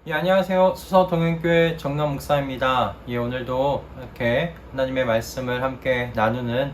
예, 안녕하세요. 수서동행교회 정남 목사입니다. 예, 오늘도 이렇게 하나님의 말씀을 함께 나누는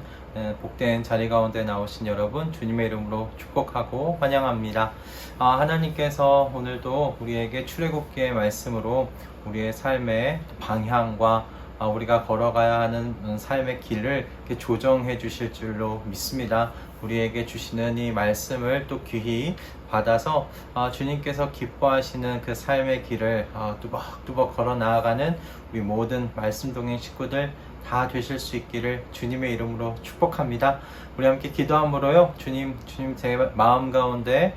복된 자리 가운데 나오신 여러분 주님의 이름으로 축복하고 환영합니다. 하나님께서 오늘도 우리에게 출애굽기의 말씀으로 우리의 삶의 방향과 우리가 걸어가야 하는 삶의 길을 이렇게 조정해 주실 줄로 믿습니다. 우리에게 주시는 이 말씀을 또 귀히 받아서 주님께서 기뻐하시는 그 삶의 길을 뚜벅뚜벅 걸어 나아가는 우리 모든 말씀 동행 식구들 다 되실 수 있기를 주님의 이름으로 축복합니다. 우리 함께 기도함으로요. 주님 제 마음 가운데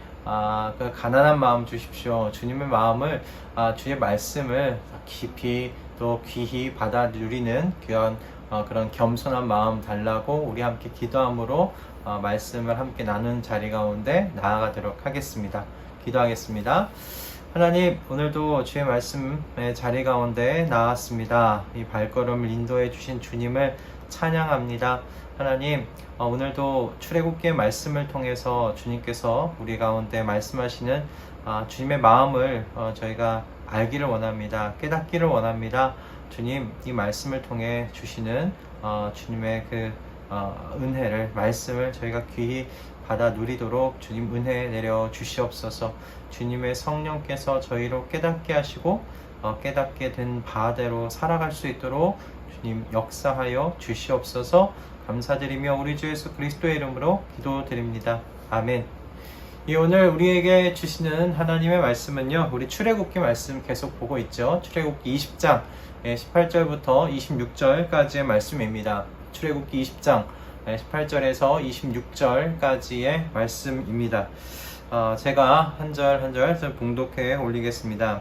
그 가난한 마음 주십시오. 주님의 마음을 주의 말씀을 깊이 또 귀히 받아 누리는 그런 겸손한 마음 달라고 우리 함께 기도함으로 말씀을 함께 나눈 자리 가운데 나아가도록 하겠습니다. 기도하겠습니다. 하나님, 오늘도 주의 말씀의 자리 가운데 나왔습니다. 이 발걸음을 인도해 주신 주님을 찬양합니다. 하나님, 오늘도 출애굽기의 말씀을 통해서 주님께서 우리 가운데 말씀하시는 주님의 마음을 저희가 알기를 원합니다. 깨닫기를 원합니다. 주님, 이 말씀을 통해 주시는 주님의 은혜를, 말씀을 저희가 귀히 받아 누리도록 주님 은혜 내려 주시옵소서. 주님의 성령께서 저희로 깨닫게 하시고 깨닫게 된 바대로 살아갈 수 있도록 주님 역사하여 주시옵소서. 감사드리며 우리 주 예수 그리스도의 이름으로 기도드립니다. 아멘. 오늘 우리에게 주시는 하나님의 말씀은요, 우리 출애굽기 말씀 계속 보고 있죠. 출애굽기 20장 18절부터 26절까지의 말씀입니다. 출애굽기 20장 18절에서 26절까지의 말씀입니다. 제가 한 절 한 절 봉독해 올리겠습니다.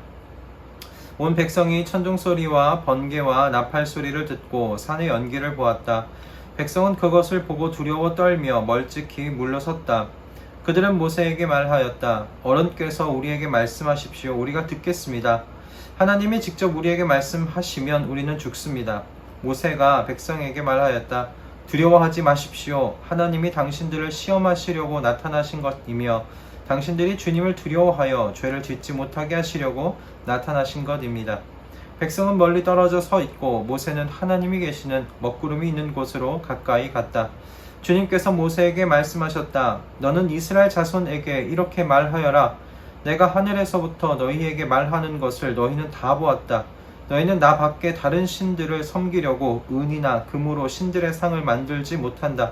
온 백성이 천둥소리와 번개와 나팔소리를 듣고 산의 연기를 보았다. 백성은 그것을 보고 두려워 떨며 멀찍이 물러섰다. 그들은 모세에게 말하였다. 어른께서 우리에게 말씀하십시오. 우리가 듣겠습니다. 하나님이 직접 우리에게 말씀하시면 우리는 죽습니다. 모세가 백성에게 말하였다. 두려워하지 마십시오. 하나님이 당신들을 시험하시려고 나타나신 것이며 당신들이 주님을 두려워하여 죄를 짓지 못하게 하시려고 나타나신 것입니다. 백성은 멀리 떨어져 서 있고 모세는 하나님이 계시는 먹구름이 있는 곳으로 가까이 갔다. 주님께서 모세에게 말씀하셨다. 너는 이스라엘 자손에게 이렇게 말하여라. 내가 하늘에서부터 너희에게 말하는 것을 너희는 다 보았다. 너희는 나 밖에 다른 신들을 섬기려고 은이나 금으로 신들의 상을 만들지 못한다.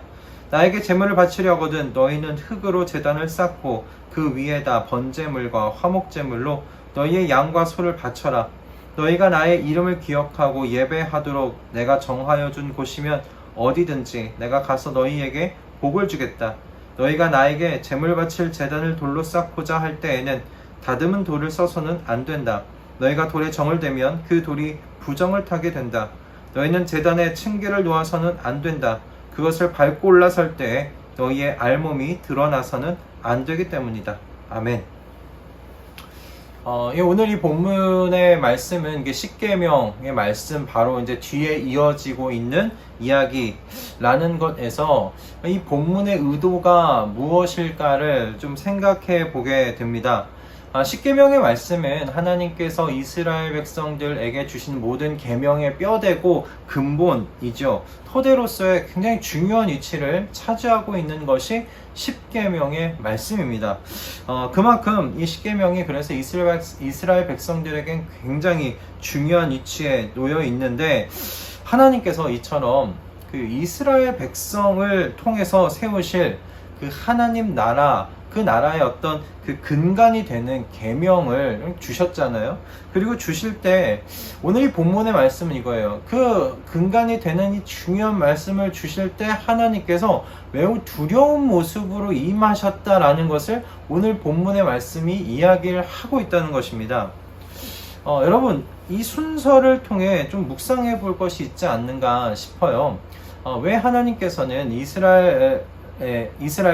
나에게 제물을 바치려거든 너희는 흙으로 제단을 쌓고 그 위에다 번제물과 화목제물로 너희의 양과 소를 바쳐라. 너희가 나의 이름을 기억하고 예배하도록 내가 정하여 준 곳이면 어디든지 내가 가서 너희에게 복을 주겠다. 너희가 나에게 제물 바칠 제단을 돌로 쌓고자 할 때에는 다듬은 돌을 써서는 안 된다. 너희가 돌에 정을 대면 그 돌이 부정을 타게 된다. 너희는 제단에 층계를 놓아서는 안 된다. 그것을 밟고 올라설 때에 너희의 알몸이 드러나서는 안 되기 때문이다. 아멘. 오늘 이 본문의 말씀은 이게 십계명의 말씀 바로 이제 뒤에 이어지고 있는 이야기라는 것에서 이 본문의 의도가 무엇일까를 좀 생각해 보게 됩니다. 십계명의 말씀은 하나님께서 이스라엘 백성들에게 주신 모든 계명의 뼈대고 근본이죠. 토대로서의 굉장히 중요한 위치를 차지하고 있는 것이 십계명의 말씀입니다. 그만큼 이 십계명이 그래서 이스라엘 백성들에겐 굉장히 중요한 위치에 놓여 있는데 하나님께서 이처럼 그 이스라엘 백성을 통해서 세우실 그 하나님 나라, 그 나라의 어떤 그 근간이 되는 계명을 주셨잖아요. 그리고 주실 때 오늘 이 본문의 말씀은 이거예요. 그 근간이 되는 이 중요한 말씀을 주실 때 하나님께서 매우 두려운 모습으로 임하셨다라는 것을 오늘 본문의 말씀이 이야기를 하고 있다는 것입니다. 여러분, 이 순서를 통해 좀 묵상해 볼 것이 있지 않는가 싶어요. 왜 하나님께서는 이스라엘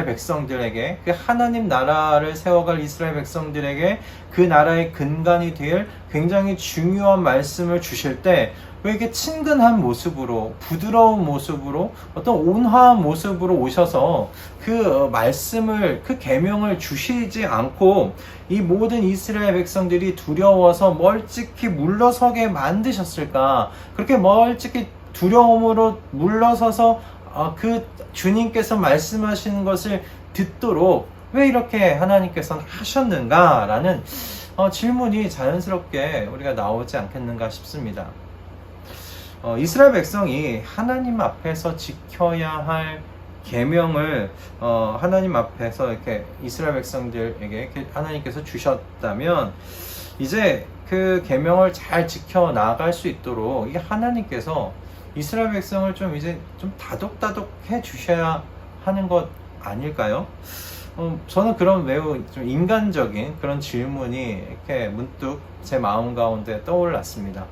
백성들에게 그 하나님 나라를 세워갈 이스라엘 백성들에게 그 나라의 근간이 될 굉장히 중요한 말씀을 주실 때 왜 이렇게 친근한 모습으로, 부드러운 모습으로, 어떤 온화한 모습으로 오셔서 그 말씀을, 그 계명을 주시지 않고 이 모든 이스라엘 백성들이 두려워서 멀찍이 물러서게 만드셨을까? 그렇게 멀찍이 두려움으로 물러서서 그 주님께서 말씀하시는 것을 듣도록 왜 이렇게 하나님께서는 하셨는가? 라는 질문이 자연스럽게 우리가 나오지 않겠는가 싶습니다. 이스라엘 백성이 하나님 앞에서 지켜야 할 계명을 하나님 앞에서 이렇게 이스라엘 백성들에게 하나님께서 주셨다면 이제 그 계명을 잘 지켜 나갈 수 있도록 이게 하나님께서 이스라엘 백성을 좀 이제 좀 다독다독 해 주셔야 하는 것 아닐까요? 저는 그런 매우 좀 인간적인 그런 질문이 이렇게 문득 제 마음 가운데 떠올랐습니다.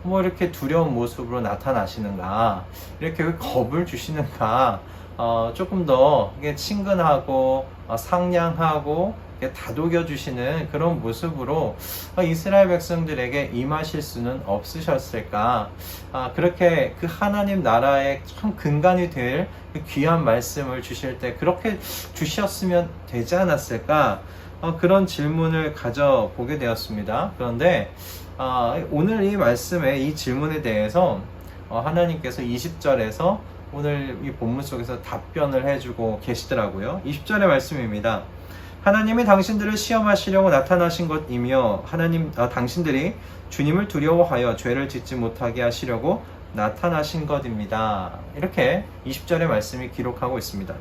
뭐 이렇게 두려운 모습으로 나타나시는가, 이렇게 겁을 주시는가, 조금 더 친근하고 상냥하고 다독여 주시는 그런 모습으로 이스라엘 백성들에게 임하실 수는 없으셨을까? 그렇게 그 하나님 나라의 참 근간이 될 그 귀한 말씀을 주실 때 그렇게 주셨으면 되지 않았을까? 그런 질문을 가져보게 되었습니다. 그런데 오늘 이 말씀의 이 질문에 대해서 하나님께서 20절에서 오늘 이 본문 속에서 답변을 해주고 계시더라고요. 20절의 말씀입니다. 하나님이 당신들을 시험하시려고 나타나신 것이며 당신들이 주님을 두려워하여 죄를 짓지 못하게 하시려고 나타나신 것입니다. 이렇게 20절의 말씀이 기록하고 있습니다.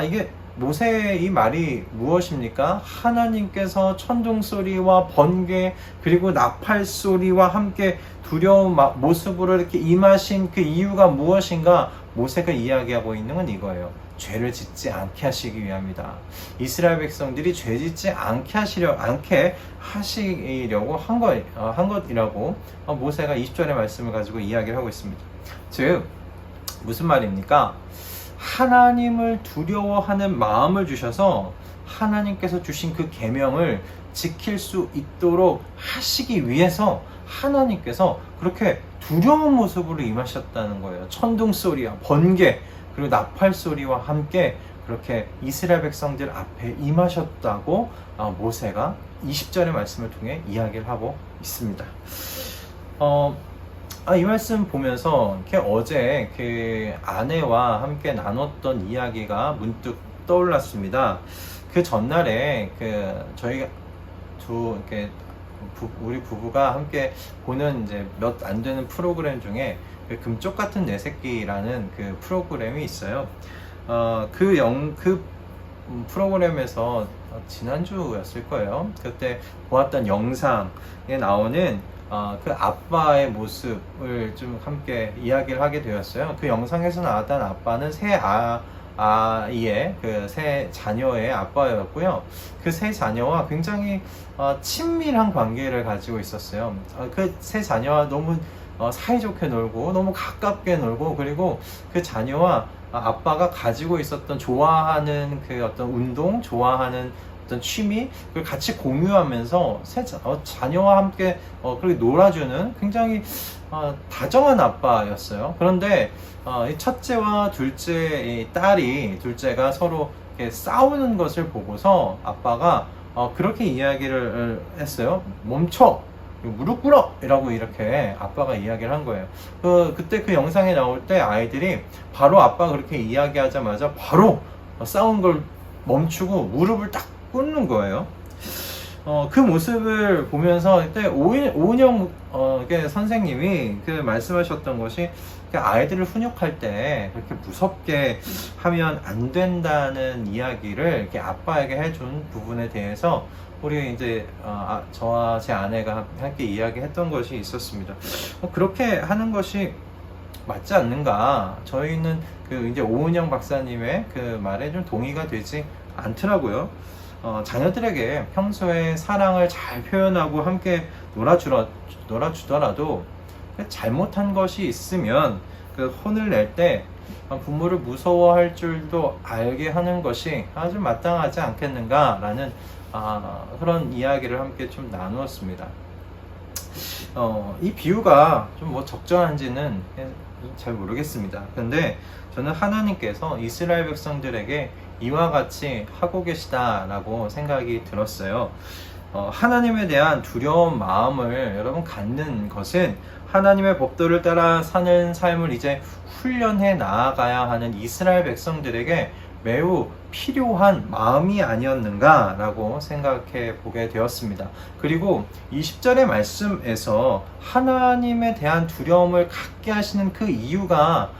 이게 모세의 이 말이 무엇입니까? 하나님께서 천둥 소리와 번개 그리고 나팔 소리와 함께 두려운 모습으로 이렇게 임하신 그 이유가 무엇인가? 모세가 이야기하고 있는 건 이거예요. 죄를 짓지 않게 하시기 위함이다. 이스라엘 백성들이 죄 짓지 않게 하시려고 한 것이라고 모세가 20절의 말씀을 가지고 이야기를 하고 있습니다. 즉 무슨 말입니까? 하나님을 두려워하는 마음을 주셔서 하나님께서 주신 그 계명을 지킬 수 있도록 하시기 위해서 하나님께서 그렇게 두려운 모습으로 임하셨다는 거예요. 천둥 소리와 번개 그리고 나팔 소리와 함께 그렇게 이스라엘 백성들 앞에 임하셨다고 모세가 20절의 말씀을 통해 이야기를 하고 있습니다. 이 말씀 보면서 어제 그 아내와 함께 나눴던 이야기가 문득 떠올랐습니다. 그 전날에 저희 우리 부부가 함께 보는 이제 몇 안 되는 프로그램 중에 금쪽 같은 내 새끼라는 그 프로그램이 있어요. 그 프로그램에서 지난주였을 거예요. 그때 보았던 영상에 나오는 그 아빠의 모습을 좀 함께 이야기를 하게 되었어요. 그 영상에서 나왔던 아빠는 아이의 세 자녀의 아빠였고요. 그 세 자녀와 굉장히 친밀한 관계를 가지고 있었어요. 그 세 자녀와 너무 사이좋게 놀고 너무 가깝게 놀고 그리고 그 자녀와 아빠가 가지고 있었던 좋아하는 그 어떤 운동, 좋아하는 어떤 취미 그걸 같이 공유하면서 자녀와 함께 그렇게 놀아주는 굉장히 다정한 아빠였어요. 그런데 이 첫째와 둘째가 서로 이렇게 싸우는 것을 보고서 아빠가 그렇게 이야기를 했어요. 멈춰! 무릎 꿇어! 이라고 이렇게 아빠가 이야기를 한 거예요. 그때 그 영상에 나올 때 아이들이 바로 아빠가 그렇게 이야기하자마자 바로 싸운 걸 멈추고 무릎을 딱 꿇는 거예요. 그 모습을 보면서 그때 오은영 선생님이 그 말씀하셨던 것이 아이들을 훈육할 때 그렇게 무섭게 하면 안 된다는 이야기를 이렇게 아빠에게 해준 부분에 대해서 우리 이제 저와 제 아내가 함께 이야기했던 것이 있었습니다. 그렇게 하는 것이 맞지 않는가? 저희는 이제 오은영 박사님의 그 말에 좀 동의가 되지 않더라고요. 자녀들에게 평소에 사랑을 잘 표현하고 함께 놀아주더라도 잘못한 것이 있으면 그 혼을 낼 때 부모를 무서워할 줄도 알게 하는 것이 아주 마땅하지 않겠는가 라는 그런 이야기를 함께 좀 나누었습니다. 이 비유가 좀 뭐 적절한지는 잘 모르겠습니다. 근데 저는 하나님께서 이스라엘 백성들에게 이와 같이 하고 계시다라고 생각이 들었어요. 하나님에 대한 두려운 마음을 여러분 갖는 것은 하나님의 법도를 따라 사는 삶을 이제 훈련해 나아가야 하는 이스라엘 백성들에게 매우 필요한 마음이 아니었는가라고 생각해 보게 되었습니다. 그리고 이 10절의 말씀에서 하나님에 대한 두려움을 갖게 하시는 그 이유가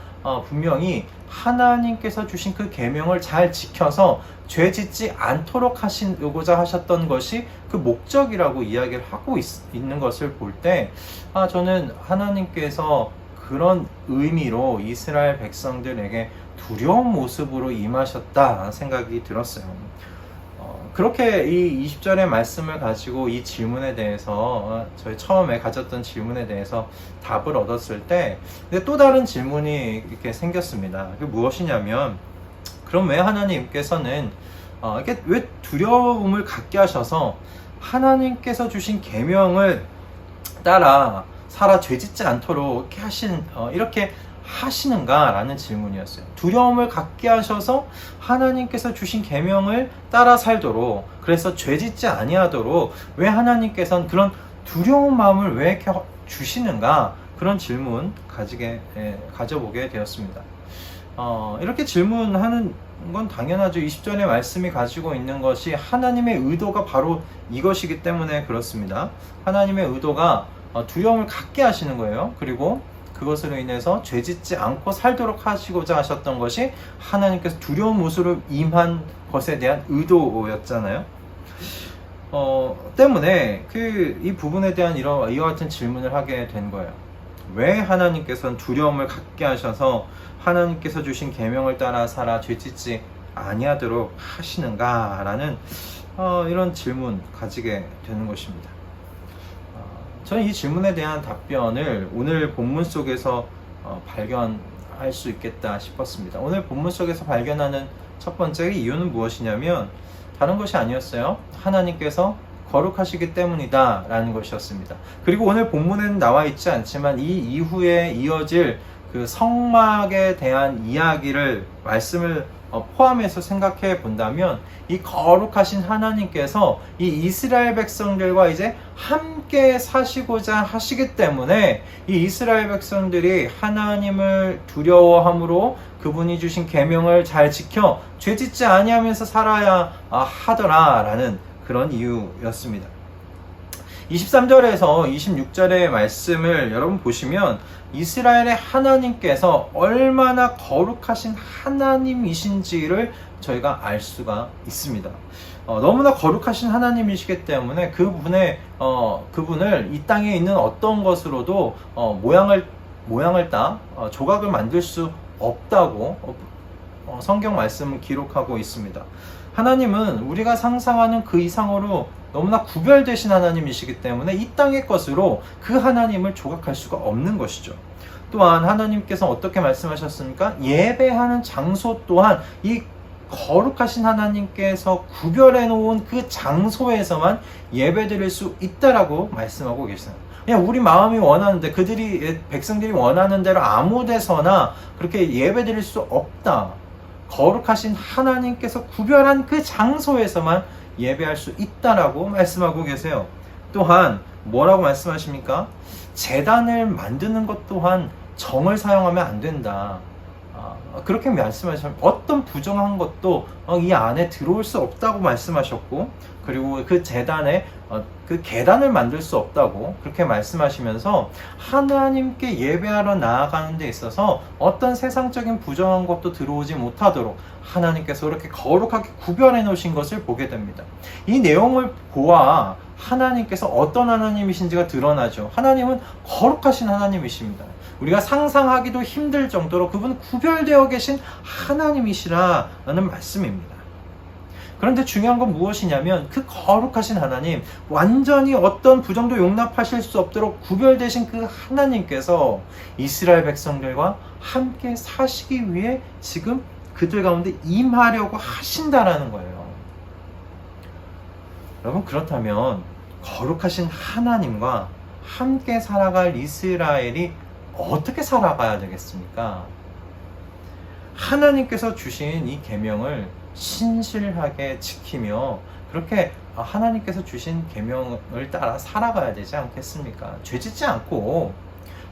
분명히 하나님께서 주신 그 계명을 잘 지켜서 죄 짓지 않도록 하시고자 하셨던 것이 그 목적이라고 이야기를 하고 있는 것을 볼 때 저는 하나님께서 그런 의미로 이스라엘 백성들에게 두려운 모습으로 임하셨다 생각이 들었어요. 그렇게 이 20절의 말씀을 가지고 이 질문에 대해서 저희 처음에 가졌던 질문에 대해서 답을 얻었을 때 또 다른 질문이 이렇게 생겼습니다. 그게 무엇이냐면 그럼 왜 하나님께서는 이렇게 왜 두려움을 갖게 하셔서 하나님께서 주신 계명을 따라 살아 죄짓지 않도록 이렇게 하시는가라는 질문이었어요. 두려움을 갖게 하셔서 하나님께서 주신 계명을 따라 살도록, 그래서 죄짓지 아니하도록 왜 하나님께서는 그런 두려운 마음을 왜 이렇게 주시는가, 그런 질문 가져보게 되었습니다. 이렇게 질문하는 건 당연하죠. 20절의 말씀이 가지고 있는 것이 하나님의 의도가 바로 이것이기 때문에 그렇습니다. 하나님의 의도가 두려움을 갖게 하시는 거예요. 그리고 그것으로 인해서 죄짓지 않고 살도록 하시고자 하셨던 것이 하나님께서 두려운 모습으로 임한 것에 대한 의도였잖아요. 때문에 이 부분에 대한 이와 같은 질문을 하게 된 거예요. 왜 하나님께서는 두려움을 갖게 하셔서 하나님께서 주신 계명을 따라 살아 죄짓지 아니하도록 하시는가라는 이런 질문 가지게 되는 것입니다. 저는 이 질문에 대한 답변을 오늘 본문 속에서 발견할 수 있겠다 싶었습니다. 오늘 본문 속에서 발견하는 첫 번째 이유는 무엇이냐면 다른 것이 아니었어요. 하나님께서 거룩하시기 때문이다 라는 것이었습니다. 그리고 오늘 본문에는 나와 있지 않지만 이 이후에 이어질 그 성막에 대한 말씀을 포함해서 생각해 본다면 이 거룩하신 하나님께서 이 이스라엘 백성들과 이제 함께 사시고자 하시기 때문에 이 이스라엘 백성들이 하나님을 두려워함으로 그분이 주신 계명을 잘 지켜 죄짓지 아니하면서 살아야 하더라라는 그런 이유였습니다. 23절에서 26절의 말씀을 여러분 보시면 이스라엘의 하나님께서 얼마나 거룩하신 하나님이신지를 저희가 알 수가 있습니다. 너무나 거룩하신 하나님이시기 때문에 그분을 이 땅에 있는 어떤 것으로도 모양을 따 조각을 만들 수 없다고 성경 말씀은 기록하고 있습니다. 하나님은 우리가 상상하는 그 이상으로 너무나 구별되신 하나님이시기 때문에 이 땅의 것으로 그 하나님을 조각할 수가 없는 것이죠. 또한 하나님께서 어떻게 말씀하셨습니까? 예배하는 장소 또한 이 거룩하신 하나님께서 구별해 놓은 그 장소에서만 예배드릴 수 있다라고 말씀하고 계세요. 그냥 우리 마음이 원하는데 백성들이 원하는 대로 아무 데서나 그렇게 예배드릴 수 없다. 거룩하신 하나님께서 구별한 그 장소에서만 예배할 수 있다라고 말씀하고 계세요. 또한 뭐라고 말씀하십니까? 제단을 만드는 것 또한 정을 사용하면 안 된다. 그렇게 말씀하시면 어떤 부정한 것도 이 안에 들어올 수 없다고 말씀하셨고, 그리고 그 제단에 그 계단을 만들 수 없다고 그렇게 말씀하시면서 하나님께 예배하러 나아가는 데 있어서 어떤 세상적인 부정한 것도 들어오지 못하도록 하나님께서 이렇게 거룩하게 구별해 놓으신 것을 보게 됩니다. 이 내용을 보아 하나님께서 어떤 하나님이신지가 드러나죠. 하나님은 거룩하신 하나님이십니다. 우리가 상상하기도 힘들 정도로 그분은 구별되어 계신 하나님이시라는 말씀입니다. 그런데 중요한 건 무엇이냐면 그 거룩하신 하나님, 완전히 어떤 부정도 용납하실 수 없도록 구별되신 그 하나님께서 이스라엘 백성들과 함께 사시기 위해 지금 그들 가운데 임하려고 하신다라는 거예요. 여러분, 그렇다면 거룩하신 하나님과 함께 살아갈 이스라엘이 어떻게 살아가야 되겠습니까? 하나님께서 주신 이 계명을 신실하게 지키며 그렇게 하나님께서 주신 계명을 따라 살아가야 되지 않겠습니까? 죄짓지 않고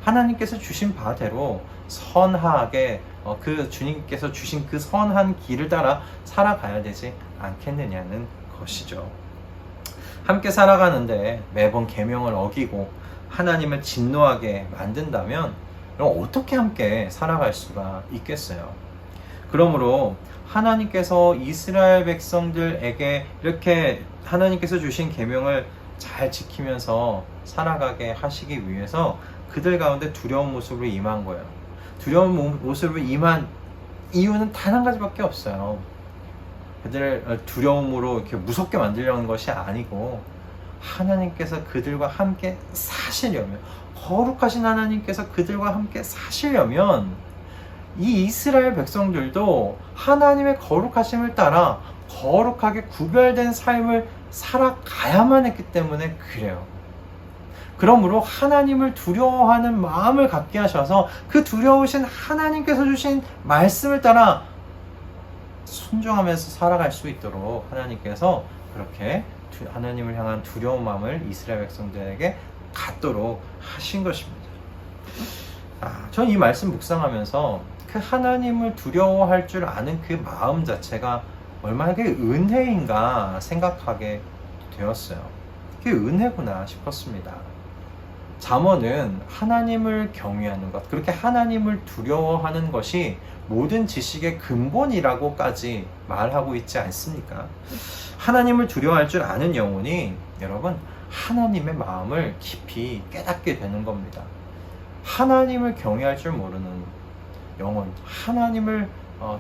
하나님께서 주신 바대로 선하게 그 주님께서 주신 그 선한 길을 따라 살아가야 되지 않겠느냐는 것이죠. 함께 살아가는데 매번 계명을 어기고 하나님을 진노하게 만든다면 그럼 어떻게 함께 살아갈 수가 있겠어요? 그러므로 하나님께서 이스라엘 백성들에게 이렇게 하나님께서 주신 계명을 잘 지키면서 살아가게 하시기 위해서 그들 가운데 두려운 모습으로 임한 거예요. 두려운 모습으로 임한 이유는 단 한 가지밖에 없어요. 그들을 두려움으로 이렇게 무섭게 만들려는 것이 아니고 하나님께서 그들과 함께 사시려면, 거룩하신 하나님께서 그들과 함께 사시려면 이 이스라엘 백성들도 하나님의 거룩하심을 따라 거룩하게 구별된 삶을 살아가야만 했기 때문에 그래요. 그러므로 하나님을 두려워하는 마음을 갖게 하셔서 그 두려우신 하나님께서 주신 말씀을 따라 순종하면서 살아갈 수 있도록 하나님께서 그렇게 하나님을 향한 두려운 마음을 이스라엘 백성들에게 갖도록 하신 것입니다. 전 이 말씀 묵상하면서 그 하나님을 두려워할 줄 아는 그 마음 자체가 얼마나 그 은혜인가 생각하게 되었어요. 그게 은혜구나 싶었습니다. 잠언은 하나님을 경외하는 것, 그렇게 하나님을 두려워하는 것이 모든 지식의 근본이라고까지 말하고 있지 않습니까? 하나님을 두려워할 줄 아는 영혼이 여러분 하나님의 마음을 깊이 깨닫게 되는 겁니다. 하나님을 경외할 줄 모르는 영혼, 하나님을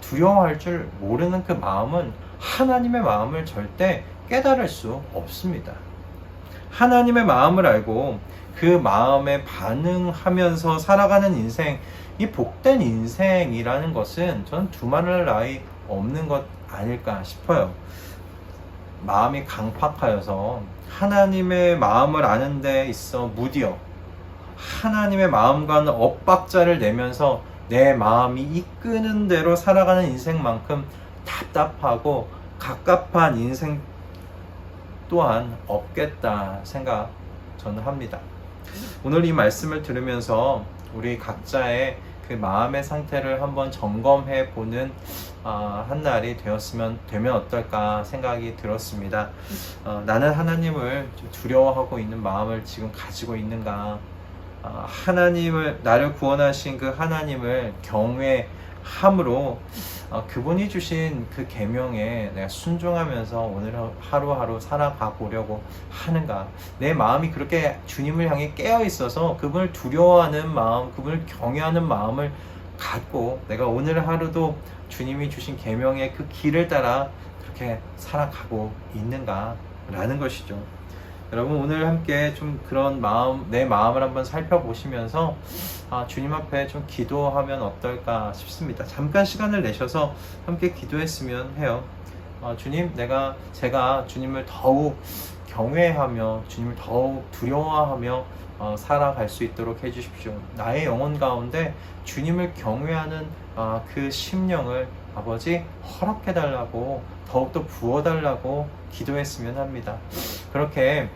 두려워할 줄 모르는 그 마음은 하나님의 마음을 절대 깨달을 수 없습니다. 하나님의 마음을 알고 그 마음에 반응하면서 살아가는 인생, 이 복된 인생이라는 것은 저는 두말할 나위 없는 것 아닐까 싶어요. 마음이 강팍하여서 하나님의 마음을 아는 데 있어 무디어 하나님의 마음과는 엇박자를 내면서 내 마음이 이끄는 대로 살아가는 인생만큼 답답하고 갑갑한 인생 또한 없겠다 생각 저는 합니다. 오늘 이 말씀을 들으면서 우리 각자의 그 마음의 상태를 한번 점검해 보는 한 날이 되면 어떨까 생각이 들었습니다. 나는 하나님을 두려워하고 있는 마음을 지금 가지고 있는가? 하나님을, 나를 구원하신 그 하나님을 경외함으로 그분이 주신 그 계명에 내가 순종하면서 오늘 하루하루 살아가 보려고 하는가? 내 마음이 그렇게 주님을 향해 깨어 있어서 그분을 두려워하는 마음, 그분을 경외하는 마음을 갖고 내가 오늘 하루도 주님이 주신 계명의 그 길을 따라 그렇게 살아가고 있는가? 라는 것이죠. 여러분 오늘 함께 좀 그런 마음, 내 마음을 한번 살펴보시면서 주님 앞에 좀 기도하면 어떨까 싶습니다. 잠깐 시간을 내셔서 함께 기도했으면 해요. 주님, 제가 주님을 더욱 경외하며 주님을 더욱 두려워하며 살아갈 수 있도록 해주십시오. 나의 영혼 가운데 주님을 경외하는 그 심령을 아버지 허락해달라고 더욱더 부어달라고 기도했으면 합니다. 그렇게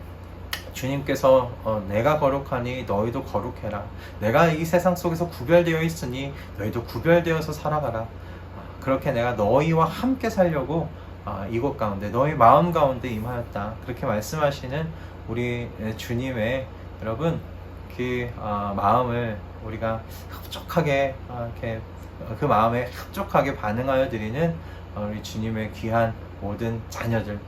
주님께서 내가 거룩하니 너희도 거룩해라. 내가 이 세상 속에서 구별되어 있으니 너희도 구별되어서 살아가라. 그렇게 내가 너희와 함께 살려고 이곳 가운데 너희 마음 가운데 임하였다. 그렇게 말씀하시는 우리 주님의 여러분 그 마음을 우리가 흡족하게 이렇게 그 마음에 흡족하게 반응하여 드리는 우리 주님의 귀한 모든 자녀들,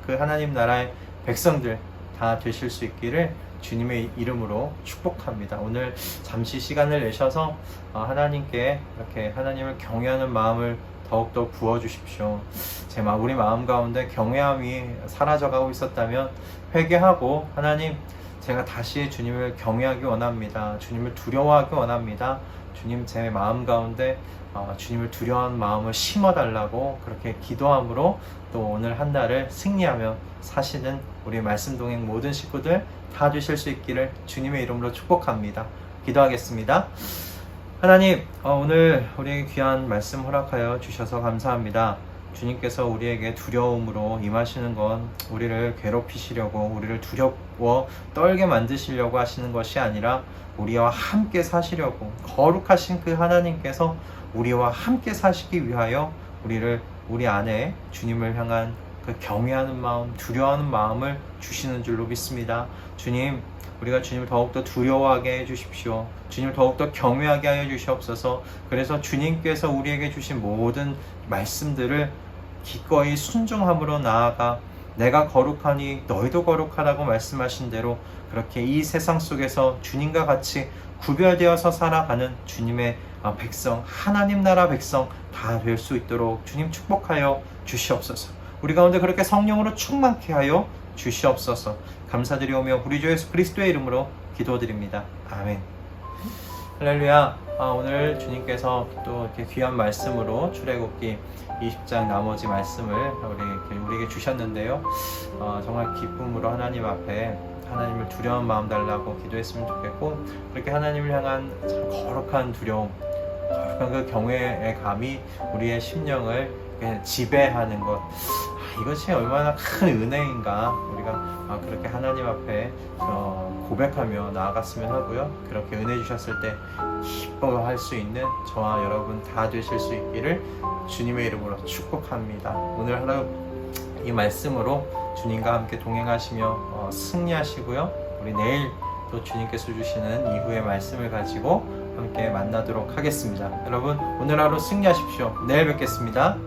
그 하나님 나라의 백성들 다 되실 수 있기를 주님의 이름으로 축복합니다. 오늘 잠시 시간을 내셔서 하나님께 이렇게 하나님을 경외하는 마음을 더욱더 부어주십시오. 우리 마음 가운데 경외함이 사라져가고 있었다면 회개하고 하나님, 제가 다시 주님을 경외하기 원합니다. 주님을 두려워하기 원합니다. 주님, 제 마음 가운데 주님을 두려워하는 마음을 심어달라고 그렇게 기도함으로 또 오늘 한 달을 승리하며 사시는 우리 말씀 동행 모든 식구들 다 되실 수 있기를 주님의 이름으로 축복합니다. 기도하겠습니다. 하나님, 오늘 우리에게 귀한 말씀 허락하여 주셔서 감사합니다. 주님께서 우리에게 두려움으로 임하시는 건 우리를 괴롭히시려고, 우리를 두려워 떨게 만드시려고 하시는 것이 아니라 우리와 함께 사시려고, 거룩하신 그 하나님께서 우리와 함께 사시기 위하여 우리 안에 주님을 향한 그 경외하는 마음, 두려워하는 마음을 주시는 줄로 믿습니다. 주님, 우리가 주님을 더욱더 두려워하게 해주십시오. 주님을 더욱더 경외하게 하여 주시옵소서. 그래서 주님께서 우리에게 주신 모든 말씀들을 기꺼이 순종함으로 나아가 내가 거룩하니 너희도 거룩하라고 말씀하신 대로 그렇게 이 세상 속에서 주님과 같이 구별되어서 살아가는 주님의 백성, 하나님 나라 백성 다 될 수 있도록 주님 축복하여 주시옵소서. 우리 가운데 그렇게 성령으로 충만케 하여 주시옵소서. 감사드리오며 우리 주 예수 그리스도의 이름으로 기도드립니다. 아멘. 할렐루야. 오늘 주님께서 또 이렇게 귀한 말씀으로 출애굽기 20장 나머지 말씀을 우리에게 주셨는데요. 정말 기쁨으로 하나님 앞에 하나님을 두려운 마음 달라고 기도했으면 좋겠고, 그렇게 하나님을 향한 참 거룩한 두려움, 거룩한 그 경외의 감이 우리의 심령을 지배하는 것, 이것이 얼마나 큰 은혜인가. 우리가 그렇게 하나님 앞에 고백하며 나아갔으면 하고요. 그렇게 은혜 주셨을 때 기뻐할 수 있는 저와 여러분 다 되실 수 있기를 주님의 이름으로 축복합니다. 오늘 하루 이 말씀으로 주님과 함께 동행하시며 승리하시고요. 우리 내일 또 주님께서 주시는 이후의 말씀을 가지고 함께 만나도록 하겠습니다. 여러분, 오늘 하루 승리하십시오. 내일 뵙겠습니다.